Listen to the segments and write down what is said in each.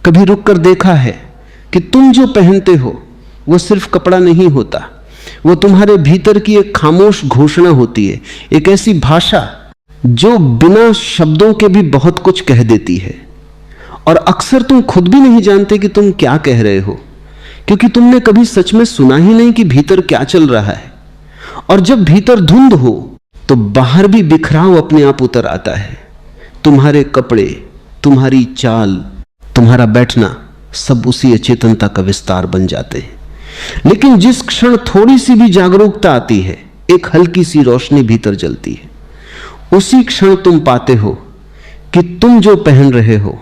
कभी रुक कर देखा है कि तुम जो पहनते हो वो सिर्फ कपड़ा नहीं होता, वो तुम्हारे भीतर की एक खामोश घोषणा होती है, एक ऐसी भाषा जो बिना शब्दों के भी बहुत कुछ कह देती है। और अक्सर तुम खुद भी नहीं जानते कि तुम क्या कह रहे हो, क्योंकि तुमने कभी सच में सुना ही नहीं कि भीतर क्या चल रहा है। और जब भीतर धुंध हो तो बाहर भी बिखराव अपने आप उतर आता है। तुम्हारे कपड़े, तुम्हारी चाल, तुम्हारा बैठना सब उसी अचेतनता का विस्तार बन जाते हैं। लेकिन जिस क्षण थोड़ी सी भी जागरूकता आती है, एक हल्की सी रोशनी भीतर जलती है, उसी क्षण तुम पाते हो कि तुम जो पहन रहे हो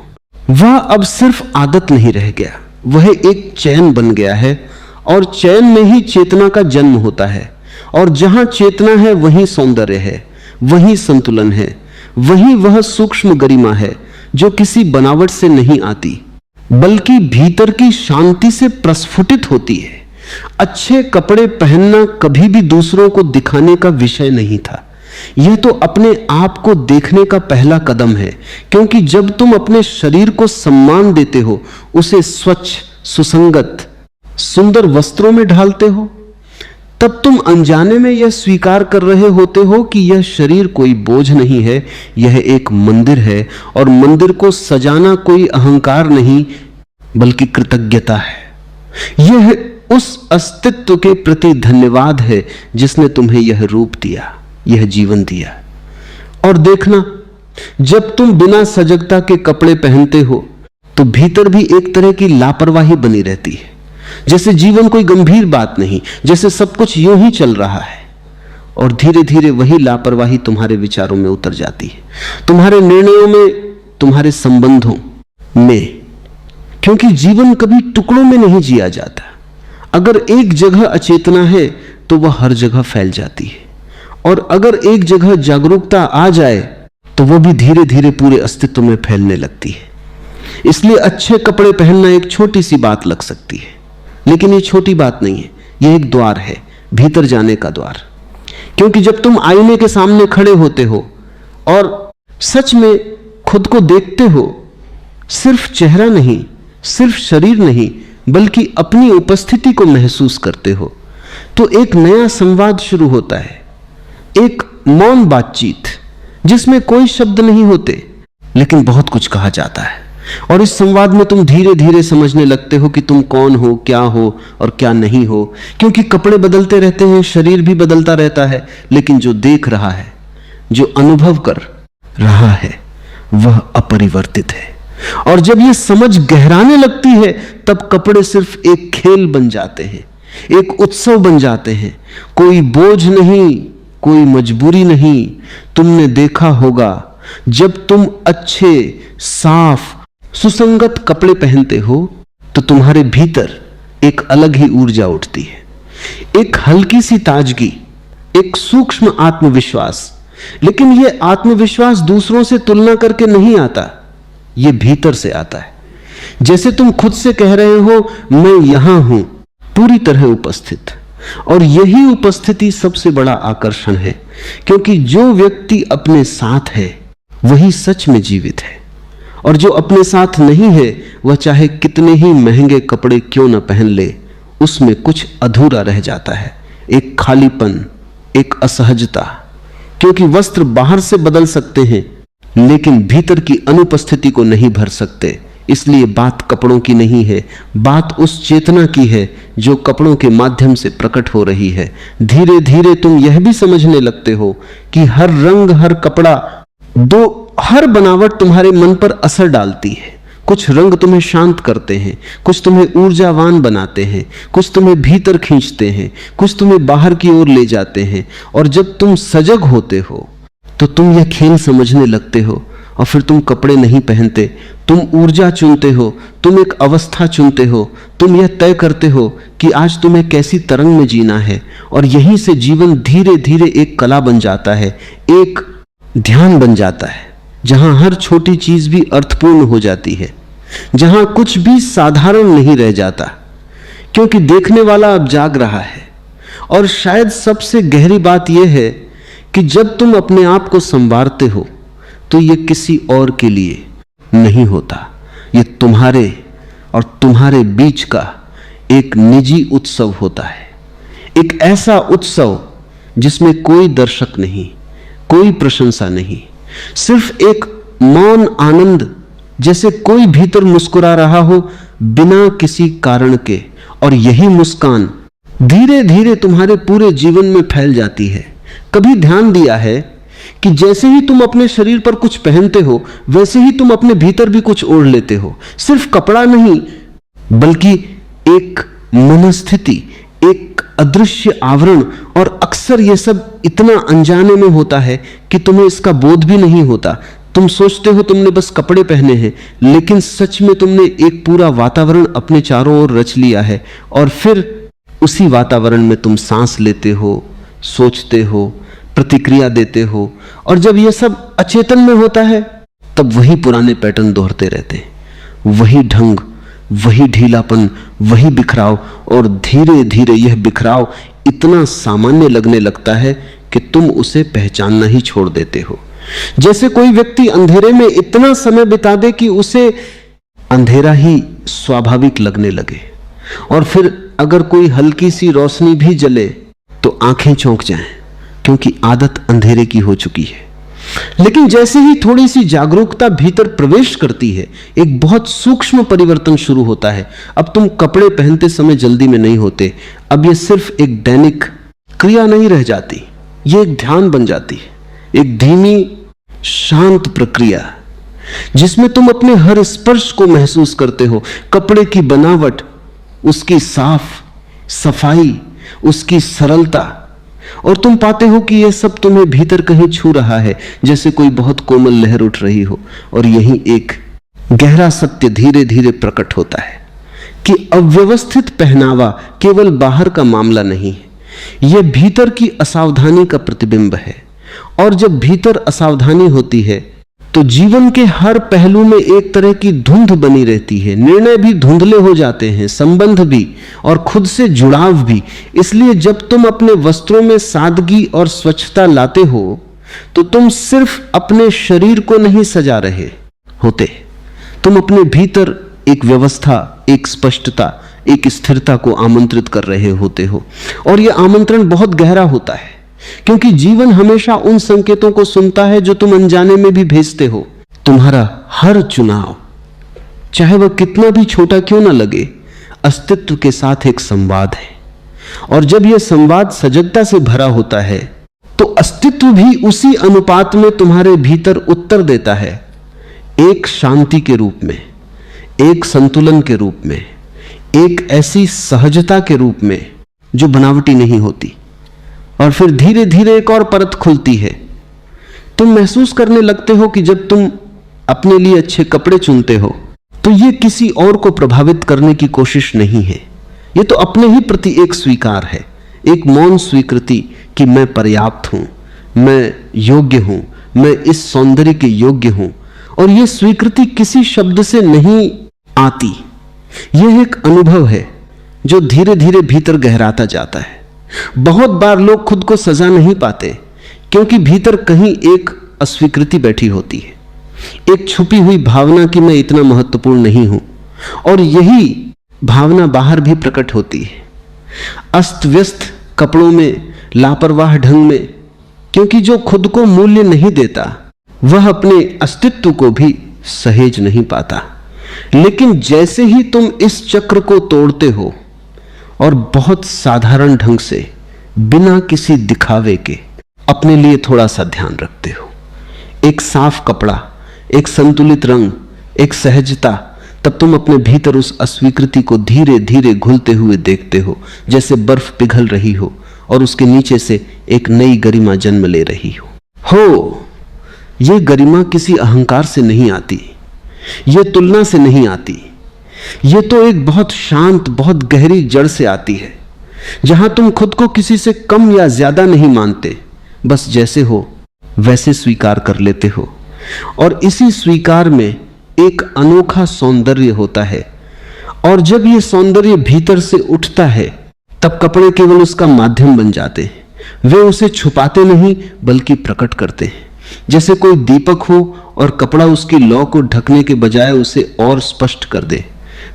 वह अब सिर्फ आदत नहीं रह गया, वह एक चैन बन गया है। और चैन में ही चेतना का जन्म होता है। और जहां चेतना है वहीं सौंदर्य है, वहीं संतुलन है, वहीं वह सूक्ष्म गरिमा है जो किसी बनावट से नहीं आती, बल्कि भीतर की शांति से प्रस्फुटित होती है। अच्छे कपड़े पहनना कभी भी दूसरों को दिखाने का विषय नहीं था, यह तो अपने आप को देखने का पहला कदम है। क्योंकि जब तुम अपने शरीर को सम्मान देते हो, उसे स्वच्छ, सुसंगत, सुंदर वस्त्रों में ढालते हो, तब तुम अनजाने में यह स्वीकार कर रहे होते हो कि यह शरीर कोई बोझ नहीं है, यह एक मंदिर है। और मंदिर को सजाना कोई अहंकार नहीं बल्कि कृतज्ञता है। यह उस अस्तित्व के प्रति धन्यवाद है जिसने तुम्हें यह रूप दिया, यह जीवन दिया। और देखना, जब तुम बिना सजगता के कपड़े पहनते हो तो भीतर भी एक तरह की लापरवाही बनी रहती है, जैसे जीवन कोई गंभीर बात नहीं, जैसे सब कुछ यूं ही चल रहा है। और धीरे धीरे वही लापरवाही तुम्हारे विचारों में उतर जाती है, तुम्हारे निर्णयों में, तुम्हारे संबंधों में। क्योंकि जीवन कभी टुकड़ों में नहीं जिया जाता। अगर एक जगह अचेतना है तो वह हर जगह फैल जाती है, और अगर एक जगह जागरूकता आ जाए तो वह भी धीरे धीरे पूरे अस्तित्व में फैलने लगती है। इसलिए अच्छे कपड़े पहनना एक छोटी सी बात लग सकती है, लेकिन ये छोटी बात नहीं है, यह एक द्वार है, भीतर जाने का द्वार। क्योंकि जब तुम आईने के सामने खड़े होते हो और सच में खुद को देखते हो, सिर्फ चेहरा नहीं, सिर्फ शरीर नहीं, बल्कि अपनी उपस्थिति को महसूस करते हो, तो एक नया संवाद शुरू होता है, एक मौन बातचीत जिसमें कोई शब्द नहीं होते लेकिन बहुत कुछ कहा जाता है। और इस संवाद में तुम धीरे धीरे समझने लगते हो कि तुम कौन हो, क्या हो और क्या नहीं हो। क्योंकि कपड़े बदलते रहते हैं, शरीर भी बदलता रहता है, लेकिन जो देख रहा है, जो अनुभव कर रहा है, वह अपरिवर्तित है। और जब यह समझ गहराने लगती है, तब कपड़े सिर्फ एक खेल बन जाते हैं, एक उत्सव बन जाते हैं। कोई बोझ नहीं, कोई मजबूरी नहीं। तुमने देखा होगा, जब तुम अच्छे, साफ, सुसंगत कपड़े पहनते हो तो तुम्हारे भीतर एक अलग ही ऊर्जा उठती है, एक हल्की सी ताजगी, एक सूक्ष्म आत्मविश्वास। लेकिन यह आत्मविश्वास दूसरों से तुलना करके नहीं आता, यह भीतर से आता है। जैसे तुम खुद से कह रहे हो, मैं यहां हूं, पूरी तरह उपस्थित। और यही उपस्थिति सबसे बड़ा आकर्षण है, क्योंकि जो व्यक्ति अपने साथ है वही सच में जीवित है। और जो अपने साथ नहीं है, वह चाहे कितने ही महंगे कपड़े क्यों न पहन ले, उसमें कुछ अधूरा रह जाता है, एक खालीपन, एक असहजता। क्योंकि वस्त्र बाहर से बदल सकते हैं लेकिन भीतर की अनुपस्थिति को नहीं भर सकते। इसलिए बात कपड़ों की नहीं है, बात उस चेतना की है जो कपड़ों के माध्यम से प्रकट हो रही है। धीरे धीरे तुम यह भी समझने लगते हो कि हर रंग, हर कपड़ा, हर बनावट तुम्हारे मन पर असर डालती है। कुछ रंग तुम्हें शांत करते हैं, कुछ तुम्हें ऊर्जावान बनाते हैं, कुछ तुम्हें भीतर खींचते हैं, कुछ तुम्हें बाहर की ओर ले जाते हैं। और जब तुम सजग होते हो तो तुम यह खेल समझने लगते हो, और फिर तुम कपड़े नहीं पहनते, तुम ऊर्जा चुनते हो, तुम एक अवस्था चुनते हो, तुम यह तय करते हो कि आज तुम्हें कैसी तरंग में जीना है। और यहीं से जीवन धीरे धीरे एक कला बन जाता है, एक ध्यान बन जाता है, जहां हर छोटी चीज भी अर्थपूर्ण हो जाती है, जहां कुछ भी साधारण नहीं रह जाता, क्योंकि देखने वाला अब जाग रहा है। और शायद सबसे गहरी बात यह है कि जब तुम अपने आप को संवारते हो तो यह किसी और के लिए नहीं होता, यह तुम्हारे और तुम्हारे बीच का एक निजी उत्सव होता है। एक ऐसा उत्सव जिसमें कोई दर्शक नहीं, कोई प्रशंसा नहीं, सिर्फ एक मौन आनंद, जैसे कोई भीतर मुस्कुरा रहा हो बिना किसी कारण के। और यही मुस्कान धीरे धीरे तुम्हारे पूरे जीवन में फैल जाती है। कभी ध्यान दिया है कि जैसे ही तुम अपने शरीर पर कुछ पहनते हो वैसे ही तुम अपने भीतर भी कुछ ओढ़ लेते हो। सिर्फ कपड़ा नहीं, बल्कि एक मनस्थिति, एक अदृश्य आवरण। और अक्सर यह सब इतना अनजाने में होता है कि तुम्हें इसका बोध भी नहीं होता। तुम सोचते हो तुमने बस कपड़े पहने हैं, लेकिन सच में तुमने एक पूरा वातावरण अपने चारों ओर रच लिया है। और फिर उसी वातावरण में तुम सांस लेते हो, सोचते हो, प्रतिक्रिया देते हो। और जब यह सब अचेतन में होता है तब वही पुराने पैटर्न दोहरते रहते हैं, वही ढंग, वही ढीलापन, वही बिखराव। और धीरे धीरे यह बिखराव इतना सामान्य लगने लगता है कि तुम उसे पहचानना ही छोड़ देते हो। जैसे कोई व्यक्ति अंधेरे में इतना समय बिता दे कि उसे अंधेरा ही स्वाभाविक लगने लगे, और फिर अगर कोई हल्की सी रोशनी भी जले तो आंखें चौंक जाएं, क्योंकि आदत अंधेरे की हो चुकी है। लेकिन जैसे ही थोड़ी सी जागरूकता भीतर प्रवेश करती है, एक बहुत सूक्ष्म परिवर्तन शुरू होता है। अब तुम कपड़े पहनते समय जल्दी में नहीं होते, अब यह सिर्फ एक दैनिक क्रिया नहीं रह जाती, यह एक ध्यान बन जाती है, एक धीमी शांत प्रक्रिया जिसमें तुम अपने हर स्पर्श को महसूस करते हो। कपड़े की बनावट, उसकी साफ सफाई, उसकी सरलता, और तुम पाते हो कि यह सब तुम्हें भीतर कहीं छू रहा है, जैसे कोई बहुत कोमल लहर उठ रही हो। और यही एक गहरा सत्य धीरे धीरे प्रकट होता है कि अव्यवस्थित पहनावा केवल बाहर का मामला नहीं है, यह भीतर की असावधानी का प्रतिबिंब है। और जब भीतर असावधानी होती है तो जीवन के हर पहलू में एक तरह की धुंध बनी रहती है। निर्णय भी धुंधले हो जाते हैं, संबंध भी, और खुद से जुड़ाव भी। इसलिए जब तुम अपने वस्त्रों में सादगी और स्वच्छता लाते हो तो तुम सिर्फ अपने शरीर को नहीं सजा रहे होते, तुम अपने भीतर एक व्यवस्था, एक स्पष्टता, एक स्थिरता को आमंत्रित कर रहे होते हो। और यह आमंत्रण बहुत गहरा होता है, क्योंकि जीवन हमेशा उन संकेतों को सुनता है जो तुम अनजाने में भी भेजते हो। तुम्हारा हर चुनाव, चाहे वह कितना भी छोटा क्यों ना लगे, अस्तित्व के साथ एक संवाद है। और जब यह संवाद सजगता से भरा होता है तो अस्तित्व भी उसी अनुपात में तुम्हारे भीतर उत्तर देता है, एक शांति के रूप में, एक संतुलन के रूप में, एक ऐसी सहजता के रूप में जो बनावटी नहीं होती। और फिर धीरे धीरे एक और परत खुलती है। तुम महसूस करने लगते हो कि जब तुम अपने लिए अच्छे कपड़े चुनते हो तो ये किसी और को प्रभावित करने की कोशिश नहीं है, ये तो अपने ही प्रति एक स्वीकार है, एक मौन स्वीकृति कि मैं पर्याप्त हूं, मैं योग्य हूं, मैं इस सौंदर्य के योग्य हूं। और यह स्वीकृति किसी शब्द से नहीं आती, यह एक अनुभव है जो धीरे धीरे भीतर गहराता जाता है। बहुत बार लोग खुद को सजा नहीं पाते, क्योंकि भीतर कहीं एक अस्वीकृति बैठी होती है, एक छुपी हुई भावना कि मैं इतना महत्वपूर्ण नहीं हूं। और यही भावना बाहर भी प्रकट होती है, अस्त व्यस्त कपड़ों में, लापरवाह ढंग में, क्योंकि जो खुद को मूल्य नहीं देता वह अपने अस्तित्व को भी सहेज नहीं पाता। लेकिन जैसे ही तुम इस चक्र को तोड़ते हो और बहुत साधारण ढंग से, बिना किसी दिखावे के, अपने लिए थोड़ा सा ध्यान रखते हो, एक साफ कपड़ा, एक संतुलित रंग, एक सहजता, तब तुम अपने भीतर उस अस्वीकृति को धीरे धीरे घुलते हुए देखते हो, जैसे बर्फ पिघल रही हो और उसके नीचे से एक नई गरिमा जन्म ले रही हो। यह गरिमा किसी अहंकार से नहीं आती, यह तुलना से नहीं आती, यह तो एक बहुत शांत, बहुत गहरी जड़ से आती है, जहां तुम खुद को किसी से कम या ज्यादा नहीं मानते, बस जैसे हो वैसे स्वीकार कर लेते हो। और इसी स्वीकार में एक अनोखा सौंदर्य होता है। और जब यह सौंदर्य भीतर से उठता है तब कपड़े केवल उसका माध्यम बन जाते हैं। वे उसे छुपाते नहीं बल्कि प्रकट करते हैं। जैसे कोई दीपक हो और कपड़ा उसकी लौ को ढकने के बजाय उसे और स्पष्ट कर दे।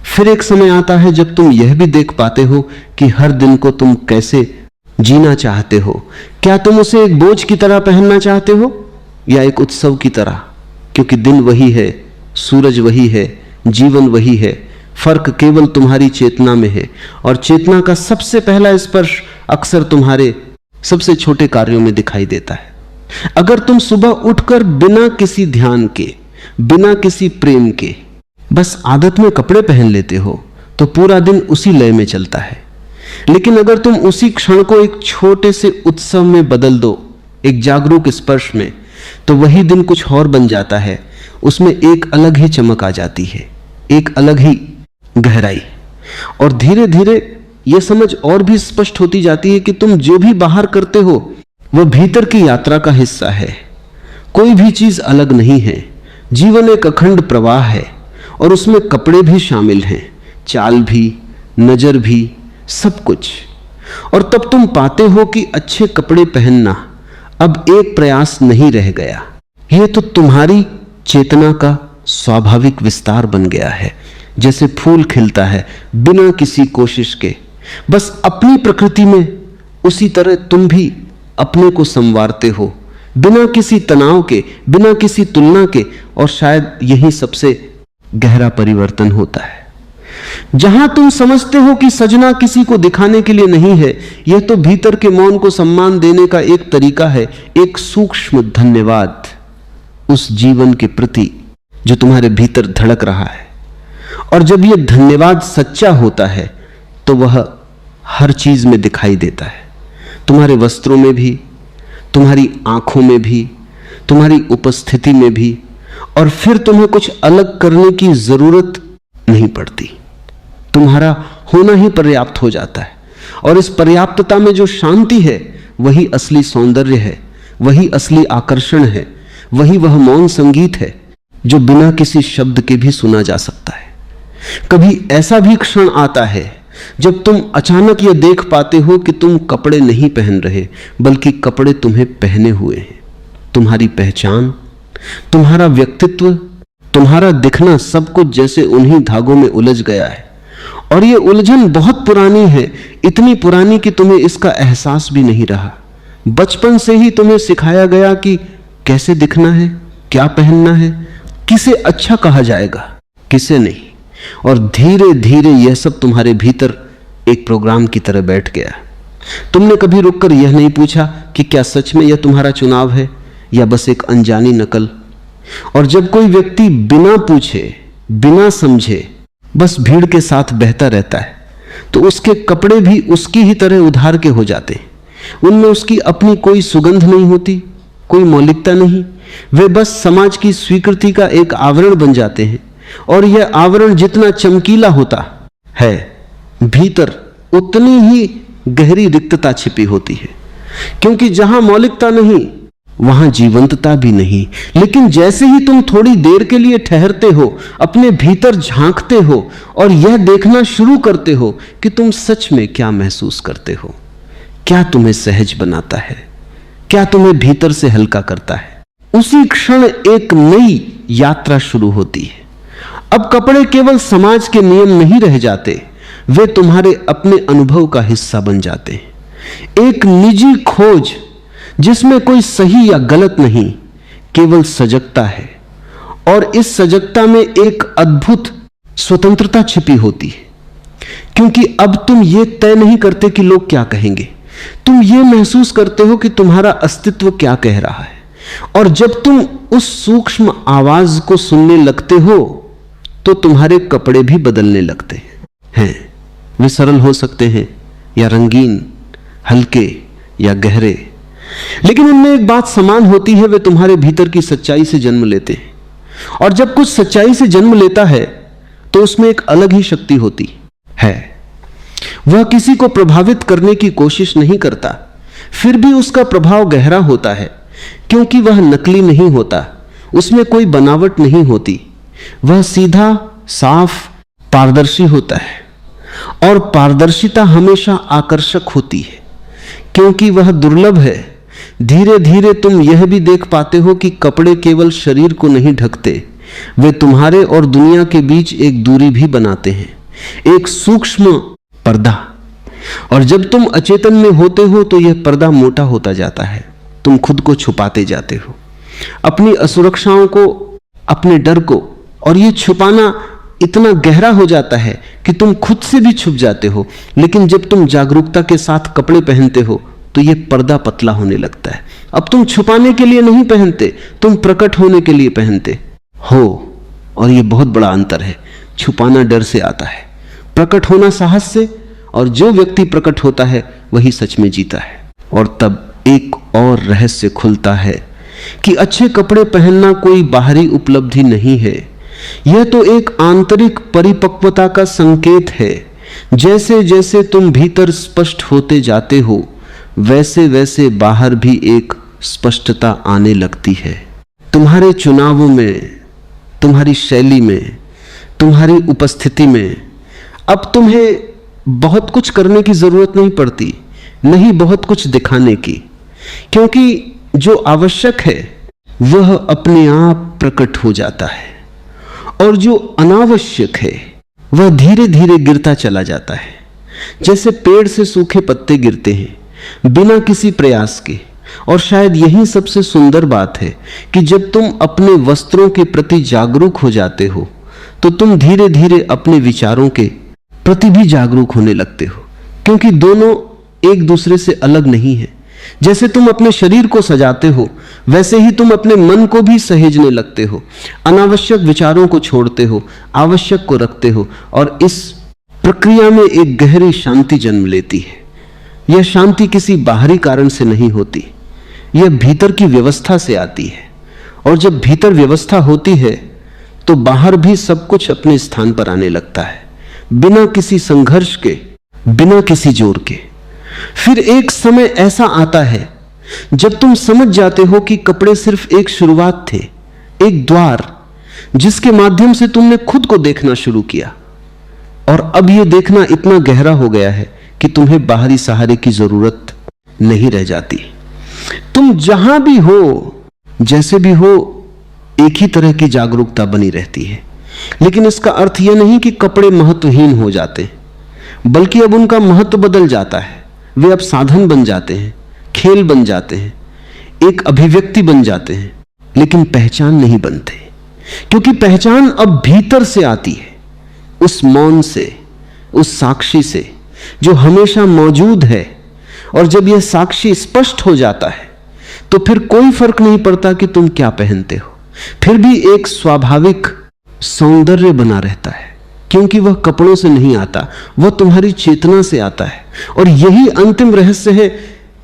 फिर एक समय आता है जब तुम यह भी देख पाते हो कि हर दिन को तुम कैसे जीना चाहते हो। क्या तुम उसे एक बोझ की तरह पहनना चाहते हो या एक उत्सव की तरह? क्योंकि दिन वही है, सूरज वही है, जीवन वही है, फर्क केवल तुम्हारी चेतना में है। और चेतना का सबसे पहला स्पर्श अक्सर तुम्हारे सबसे छोटे कार्यों में दिखाई देता है। अगर तुम सुबह उठकर बिना किसी ध्यान के, बिना किसी प्रेम के बस आदत में कपड़े पहन लेते हो तो पूरा दिन उसी लय में चलता है। लेकिन अगर तुम उसी क्षण को एक छोटे से उत्सव में बदल दो, एक जागरूक स्पर्श में, तो वही दिन कुछ और बन जाता है। उसमें एक अलग ही चमक आ जाती है, एक अलग ही गहराई। और धीरे धीरे यह समझ और भी स्पष्ट होती जाती है कि तुम जो भी बाहर करते हो वह भीतर की यात्रा का हिस्सा है। कोई भी चीज अलग नहीं है। जीवन एक अखंड प्रवाह है और उसमें कपड़े भी शामिल हैं, चाल भी, नजर भी, सब कुछ। और तब तुम पाते हो कि अच्छे कपड़े पहनना अब एक प्रयास नहीं रह गया, यह तो तुम्हारी चेतना का स्वाभाविक विस्तार बन गया है। जैसे फूल खिलता है बिना किसी कोशिश के, बस अपनी प्रकृति में, उसी तरह तुम भी अपने को संवारते हो बिना किसी तनाव के, बिना किसी तुलना के। और शायद यही सबसे गहरा परिवर्तन होता है। जहां तुम समझते हो कि सजना किसी को दिखाने के लिए नहीं है, यह तो भीतर के मौन को सम्मान देने का एक तरीका है, एक सूक्ष्म धन्यवाद उस जीवन के प्रति जो तुम्हारे भीतर धड़क रहा है। और जब यह धन्यवाद सच्चा होता है तो वह हर चीज में दिखाई देता है, तुम्हारे वस्त्रों में भी, तुम्हारी आंखों में भी, तुम्हारी उपस्थिति में भी। और फिर तुम्हें कुछ अलग करने की जरूरत नहीं पड़ती, तुम्हारा होना ही पर्याप्त हो जाता है। और इस पर्याप्तता में जो शांति है वही असली सौंदर्य है, वही असली आकर्षण है, वही वह मौन संगीत है जो बिना किसी शब्द के भी सुना जा सकता है। कभी ऐसा भी क्षण आता है जब तुम अचानक यह देख पाते हो कि तुम कपड़े नहीं पहन रहे, बल्कि कपड़े तुम्हें पहने हुए हैं। तुम्हारी पहचान, तुम्हारा व्यक्तित्व, तुम्हारा दिखना, सब कुछ जैसे उन्हीं धागों में उलझ गया है। और यह उलझन बहुत पुरानी है, इतनी पुरानी कि तुम्हें इसका एहसास भी नहीं रहा। बचपन से ही तुम्हें सिखाया गया कि कैसे दिखना है, क्या पहनना है, किसे अच्छा कहा जाएगा, किसे नहीं। और धीरे धीरे यह सब तुम्हारे भीतर एक प्रोग्राम की तरह बैठ गया। तुमने कभी रुककर यह नहीं पूछा कि क्या सच में यह तुम्हारा चुनाव है या बस एक अनजानी नकल। और जब कोई व्यक्ति बिना पूछे, बिना समझे, बस भीड़ के साथ बहता रहता है तो उसके कपड़े भी उसकी ही तरह उधार के हो जाते हैं। उनमें उसकी अपनी कोई सुगंध नहीं होती, कोई मौलिकता नहीं। वे बस समाज की स्वीकृति का एक आवरण बन जाते हैं। और यह आवरण जितना चमकीला होता है, भीतर उतनी ही गहरी रिक्तता छिपी होती है। क्योंकि जहां मौलिकता नहीं वहां जीवंतता भी नहीं। लेकिन जैसे ही तुम थोड़ी देर के लिए ठहरते हो, अपने भीतर झांकते हो और यह देखना शुरू करते हो कि तुम सच में क्या महसूस करते हो, क्या तुम्हें सहज बनाता है, क्या तुम्हें भीतर से हल्का करता है, उसी क्षण एक नई यात्रा शुरू होती है। अब कपड़े केवल समाज के नियम नहीं रह जाते, वे तुम्हारे अपने अनुभव का हिस्सा बन जाते हैं। एक निजी खोज जिसमें कोई सही या गलत नहीं, केवल सजगता है। और इस सजगता में एक अद्भुत स्वतंत्रता छिपी होती है। क्योंकि अब तुम ये तय नहीं करते कि लोग क्या कहेंगे, तुम ये महसूस करते हो कि तुम्हारा अस्तित्व क्या कह रहा है। और जब तुम उस सूक्ष्म आवाज को सुनने लगते हो तो तुम्हारे कपड़े भी बदलने लगते हैं। वे सरल हो सकते हैं या रंगीन, हल्के या गहरे, लेकिन उनमें एक बात समान होती है, वे तुम्हारे भीतर की सच्चाई से जन्म लेते हैं। और जब कुछ सच्चाई से जन्म लेता है तो उसमें एक अलग ही शक्ति होती है। वह किसी को प्रभावित करने की कोशिश नहीं करता, फिर भी उसका प्रभाव गहरा होता है, क्योंकि वह नकली नहीं होता, उसमें कोई बनावट नहीं होती। वह सीधा, साफ, पारदर्शी होता है। और पारदर्शिता हमेशा आकर्षक होती है क्योंकि वह दुर्लभ है। धीरे धीरे तुम यह भी देख पाते हो कि कपड़े केवल शरीर को नहीं ढकते, वे तुम्हारे और दुनिया के बीच एक दूरी भी बनाते हैं, एक सूक्ष्म पर्दा। और जब तुम अचेतन में होते हो तो यह पर्दा मोटा होता जाता है, तुम खुद को छुपाते जाते हो, अपनी असुरक्षाओं को, अपने डर को, और यह छुपाना इतना गहरा हो जाता है कि तुम खुद से भी छुप जाते हो। लेकिन जब तुम जागरूकता के साथ कपड़े पहनते हो तो यह पर्दा पतला होने लगता है। अब तुम छुपाने के लिए नहीं पहनते, तुम प्रकट होने के लिए पहनते हो। और यह बहुत बड़ा अंतर है। छुपाना डर से आता है, प्रकट होना साहस से, और जो व्यक्ति प्रकट होता है वही सच में जीता है। और तब एक और रहस्य खुलता है कि अच्छे कपड़े पहनना कोई बाहरी उपलब्धि नहीं है, यह तो एक आंतरिक परिपक्वता का संकेत है। जैसे जैसे तुम भीतर स्पष्ट होते जाते हो वैसे वैसे बाहर भी एक स्पष्टता आने लगती है। तुम्हारे चुनावों में, तुम्हारी शैली में, तुम्हारी उपस्थिति में अब तुम्हें बहुत कुछ करने की जरूरत नहीं पड़ती, नहीं बहुत कुछ दिखाने की, क्योंकि जो आवश्यक है वह अपने आप प्रकट हो जाता है और जो अनावश्यक है वह धीरे धीरे गिरता चला जाता है। जैसे पेड़ से सूखे पत्ते गिरते हैं बिना किसी प्रयास के। और शायद यही सबसे सुंदर बात है कि जब तुम अपने वस्त्रों के प्रति जागरूक हो जाते हो तो तुम धीरे धीरे अपने विचारों के प्रति भी जागरूक होने लगते हो, क्योंकि दोनों एक दूसरे से अलग नहीं है। जैसे तुम अपने शरीर को सजाते हो वैसे ही तुम अपने मन को भी सहेजने लगते हो, अनावश्यक विचारों को छोड़ते हो, आवश्यक को रखते हो, और इस प्रक्रिया में एक गहरी शांति जन्म लेती है। यह शांति किसी बाहरी कारण से नहीं होती, यह भीतर की व्यवस्था से आती है। और जब भीतर व्यवस्था होती है तो बाहर भी सब कुछ अपने स्थान पर आने लगता है, बिना किसी संघर्ष के, बिना किसी जोर के। फिर एक समय ऐसा आता है जब तुम समझ जाते हो कि कपड़े सिर्फ एक शुरुआत थे, एक द्वार जिसके माध्यम से तुमने खुद को देखना शुरू किया। और अब यह देखना इतना गहरा हो गया है कि तुम्हें बाहरी सहारे की जरूरत नहीं रह जाती। तुम जहां भी हो, जैसे भी हो, एक ही तरह की जागरूकता बनी रहती है। लेकिन इसका अर्थ यह नहीं कि कपड़े महत्वहीन हो जाते, बल्कि अब उनका महत्व बदल जाता है। वे अब साधन बन जाते हैं, खेल बन जाते हैं, एक अभिव्यक्ति बन जाते हैं, लेकिन पहचान नहीं बनते, क्योंकि पहचान अब भीतर से आती है, उस मौन से, उस साक्षी से जो हमेशा मौजूद है। और जब यह साक्षी स्पष्ट हो जाता है तो फिर कोई फर्क नहीं पड़ता कि तुम क्या पहनते हो, फिर भी एक स्वाभाविक सौंदर्य बना रहता है, क्योंकि वह कपड़ों से नहीं आता, वह तुम्हारी चेतना से आता है। और यही अंतिम रहस्य है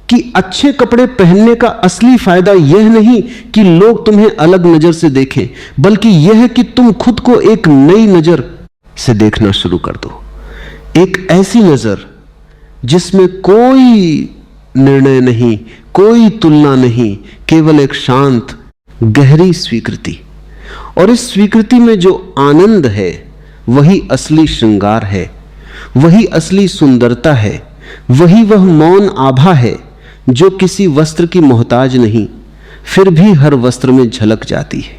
कि अच्छे कपड़े पहनने का असली फायदा यह नहीं कि लोग तुम्हें अलग नजर से देखें, बल्कि यह है कि तुम खुद को एक नई नजर से देखना शुरू कर दो, एक ऐसी नजर जिसमें कोई निर्णय नहीं, कोई तुलना नहीं, केवल एक शांत गहरी स्वीकृति। और इस स्वीकृति में जो आनंद है वही असली श्रृंगार है, वही असली सुंदरता है, वही वह मौन आभा है जो किसी वस्त्र की मोहताज नहीं, फिर भी हर वस्त्र में झलक जाती है।